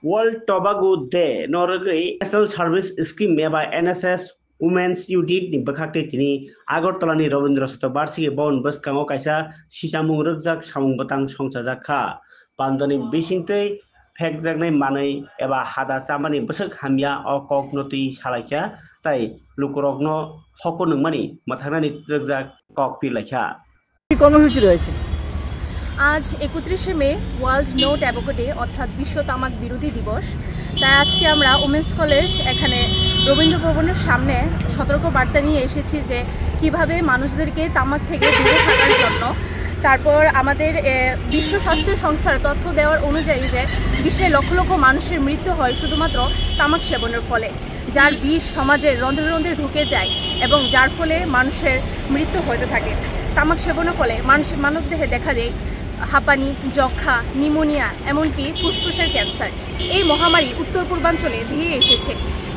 World Tobacco Day Norway National Service Scheme एबा NSS Women's Unit ni bakakte tini Agartala ni Rabindra Shatobarsiki Bon Baskango kaisa sisamung rukjak samung batang songchajakha pandani bisingtei phekjaknai manai eba hada chamani bwsuk hamya o koknotui salaikha tai lukurokno hokonungmani mathanani rukjak kok pilaikha কি কর্মসূচি রয়েছে? আজ 31শে মে world no ট্যাবাকো day অর্থাৎ বিশ্ব তামাক বিরোধী দিবস। তাই আজকে আমরা উমেন্স কলেজ এখানে রবীন্দ্র ভবনের সামনে সতর্ক বার্তা নিয়ে এসেছি যে কিভাবে মানুষদেরকে তামাক থেকে দূরে থাকার জন্য। তারপর আমাদের বিশ্ব স্বাস্থ্য সংস্থার তথ্য দেওয়ার অনুযায়ী যে বিশ্বে লক্ষ লক্ষ মানুষের মৃত্যু হয় শুধুমাত্র তামাক সেবনের ফলে, যার বিষ সমাজের রন্ধ্রে রন্ধ্রে ঢুকে যায় এবং যার ফলে মানুষের মৃত্যু হতে থাকে। তামাক সেবনের ফলে মানবদেহে দেখা দেয় হাঁপানি, যক্ষা, নিউমোনিয়া, এমনকি ফুসফুসের ক্যান্সার। এই মহামারী উত্তর পূর্বাঞ্চলে ধেয়ে এসেছে।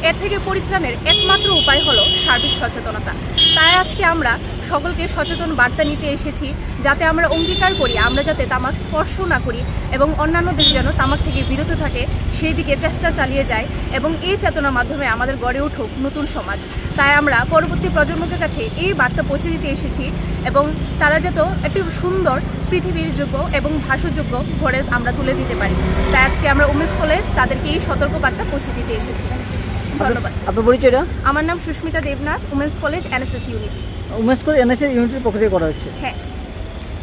এর থেকে পরিত্রাণের একমাত্র উপায় হলো সার্বিক সচেতনতা। তাই আজকে আমরা সকলকে সচেতন বার্তা নিতে এসেছি, যাতে আমরা অঙ্গীকার করি আমরা যাতে তামাক স্পর্শ না করি এবং অন্যান্যদের যেন তামাক থেকে বিরত থাকে সেই দিকে চেষ্টা চালিয়ে যায় এবং এই চেতনার মাধ্যমে আমাদের গড়ে উঠুক নতুন সমাজ। তাই আমরা পরবর্তী প্রজন্মের কাছে এই বার্তা পৌঁছে দিতে এসেছি এবং তারা যাতে একটি সুন্দর পৃথিবীর যোগ্য এবং ভাষাযোগ্য গড়ে আমরা তুলে দিতে পারি। তাই আজকে আমরা উমেন্স কলেজ তাদেরকে এই সতর্ক বার্তা পৌঁছে দিতে এসেছি। ধন্যবাদ। আপনার পরিচয়টা? আমার নাম Susmita Debnath, women's college NSS unit. Women's college NSS ইউনিটের পক্ষ থেকে করা হচ্ছে। হ্যাঁ।